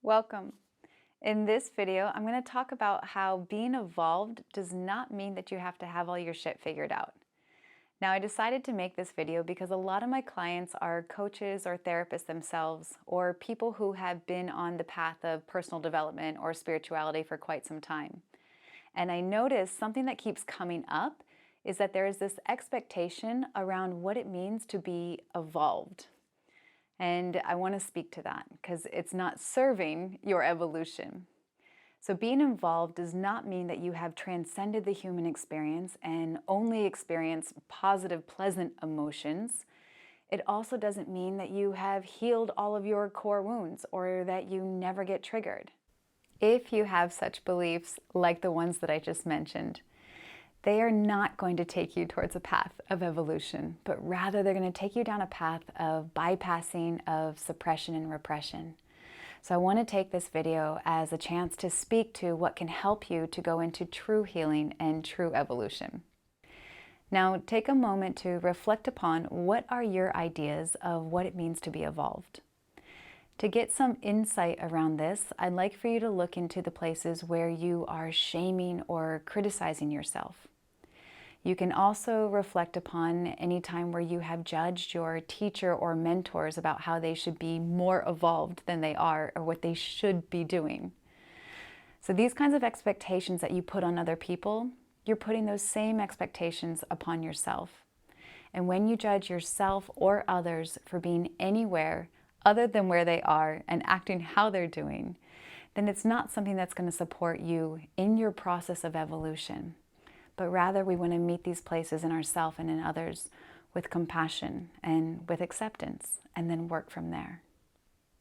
Welcome. In this video, I'm going to talk about how being evolved does not mean that you have to have all your shit figured out. Now, I decided to make this video because a lot of my clients are coaches or therapists themselves, or people who have been on the path of personal development or spirituality for quite some time. And I noticed something that keeps coming up is that there is this expectation around what it means to be evolved. And I want to speak to that because it's not serving your evolution. So being involved does not mean that you have transcended the human experience and only experience positive, pleasant emotions. It also doesn't mean that you have healed all of your core wounds or that you never get triggered. If you have such beliefs like the ones that I just mentioned, they are not going to take you towards a path of evolution, but rather they're going to take you down a path of bypassing, of suppression and repression. So I want to take this video as a chance to speak to what can help you to go into true healing and true evolution. Now, take a moment to reflect upon what are your ideas of what it means to be evolved. To get some insight around this, I'd like for you to look into the places where you are shaming or criticizing yourself. You can also reflect upon any time where you have judged your teacher or mentors about how they should be more evolved than they are or what they should be doing. So these kinds of expectations that you put on other people, you're putting those same expectations upon yourself. And when you judge yourself or others for being anywhere other than where they are and acting how they're doing, then it's not something that's going to support you in your process of evolution. But rather we want to meet these places in ourselves and in others with compassion and with acceptance, and then work from there.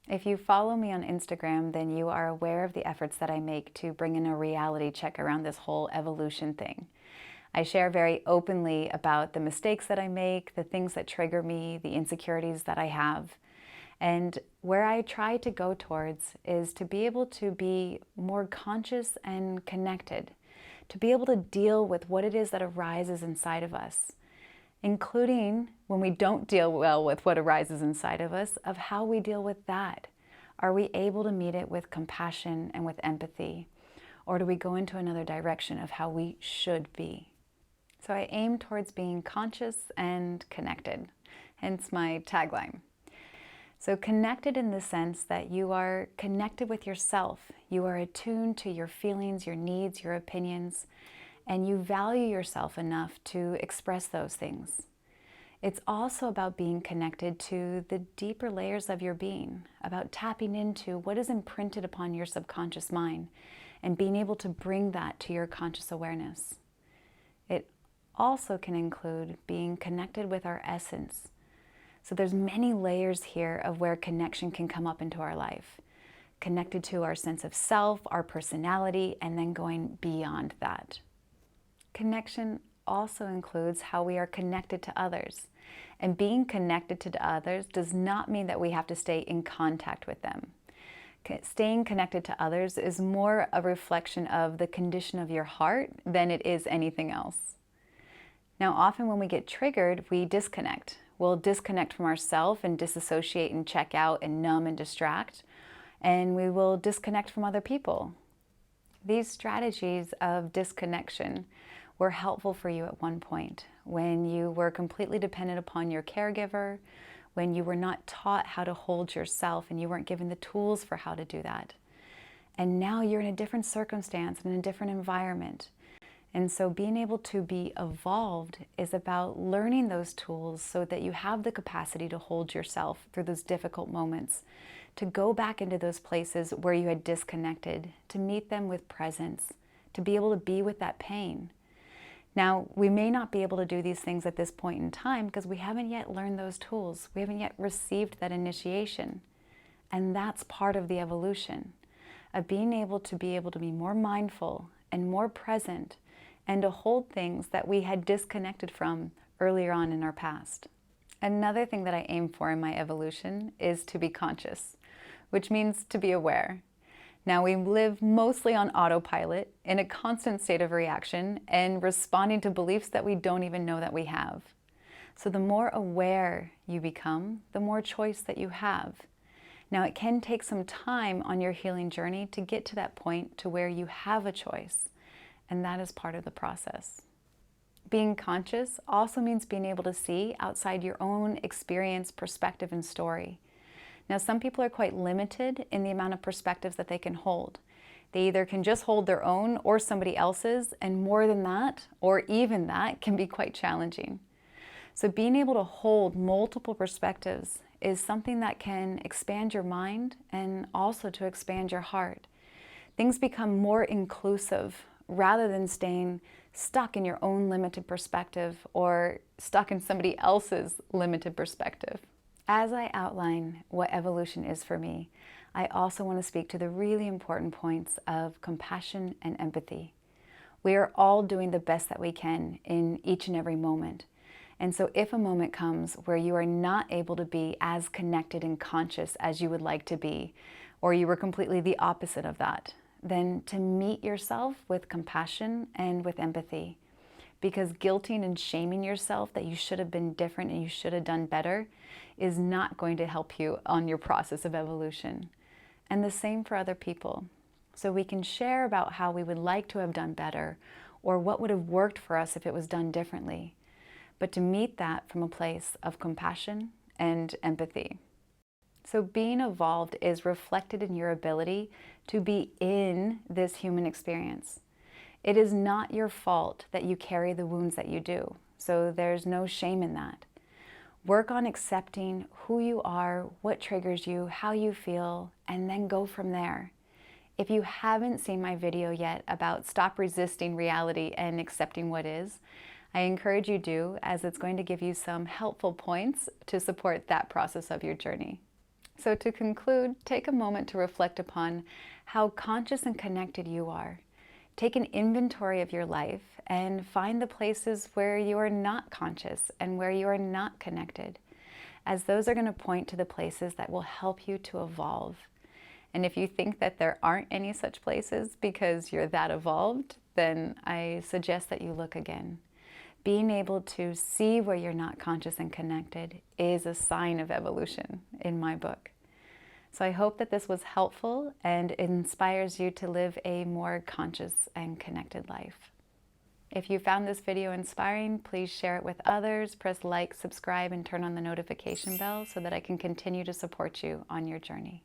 If you follow me on Instagram, then you are aware of the efforts that I make to bring in a reality check around this whole evolution thing. I share very openly about the mistakes that I make, the things that trigger me, the insecurities that I have. And where I try to go towards is to be able to be more conscious and connected, to be able to deal with what it is that arises inside of us, including when we don't deal well with what arises inside of us, of how we deal with that. Are we able to meet it with compassion and with empathy? Or do we go into another direction of how we should be? So I aim towards being conscious and connected, hence my tagline. So connected in the sense that you are connected with yourself. You are attuned to your feelings, your needs, your opinions, and you value yourself enough to express those things. It's also about being connected to the deeper layers of your being, about tapping into what is imprinted upon your subconscious mind and being able to bring that to your conscious awareness. It also can include being connected with our essence. So there's many layers here of where connection can come up into our life. Connected to our sense of self, our personality, and then going beyond that. Connection also includes how we are connected to others. And being connected to others does not mean that we have to stay in contact with them. Staying connected to others is more a reflection of the condition of your heart than it is anything else. Now, often when we get triggered, we disconnect. We'll disconnect from ourselves and disassociate and check out and numb and distract, and we will disconnect from other people. These strategies of disconnection were helpful for you at one point when you were completely dependent upon your caregiver, when you were not taught how to hold yourself and you weren't given the tools for how to do that. And now you're in a different circumstance and in a different environment. And so being able to be evolved is about learning those tools so that you have the capacity to hold yourself through those difficult moments, to go back into those places where you had disconnected, to meet them with presence, to be able to be with that pain. Now, we may not be able to do these things at this point in time because we haven't yet learned those tools. We haven't yet received that initiation. And that's part of the evolution, of being able to be more mindful and more present and to hold things that we had disconnected from earlier on in our past. Another thing that I aim for in my evolution is to be conscious, which means to be aware. Now, we live mostly on autopilot, in a constant state of reaction and responding to beliefs that we don't even know that we have. So the more aware you become, the more choice that you have. Now, it can take some time on your healing journey to get to that point to where you have a choice, and that is part of the process. Being conscious also means being able to see outside your own experience, perspective, and story. Now, some people are quite limited in the amount of perspectives that they can hold. They either can just hold their own or somebody else's, and more than that, or even that, can be quite challenging. So being able to hold multiple perspectives is something that can expand your mind and also to expand your heart. Things become more inclusive rather than staying stuck in your own limited perspective or stuck in somebody else's limited perspective. As I outline what evolution is for me, I also want to speak to the really important points of compassion and empathy. We are all doing the best that we can in each and every moment. And so if a moment comes where you are not able to be as connected and conscious as you would like to be, or you were completely the opposite of that, then to meet yourself with compassion and with empathy. Because guilting and shaming yourself that you should have been different and you should have done better is not going to help you on your process of evolution. And the same for other people. So we can share about how we would like to have done better or what would have worked for us if it was done differently. But to meet that from a place of compassion and empathy. So being evolved is reflected in your ability to be in this human experience. It is not your fault that you carry the wounds that you do, so there's no shame in that. Work on accepting who you are, what triggers you, how you feel, and then go from there. If you haven't seen my video yet about stop resisting reality and accepting what is, I encourage you do, as it's going to give you some helpful points to support that process of your journey. So to conclude, take a moment to reflect upon how conscious and connected you are. Take an inventory of your life and find the places where you are not conscious and where you are not connected, as those are going to point to the places that will help you to evolve. And if you think that there aren't any such places because you're that evolved, then I suggest that you look again. Being able to see where you're not conscious and connected is a sign of evolution in my book. So I hope that this was helpful and inspires you to live a more conscious and connected life. If you found this video inspiring, please share it with others, press like, subscribe, and turn on the notification bell so that I can continue to support you on your journey.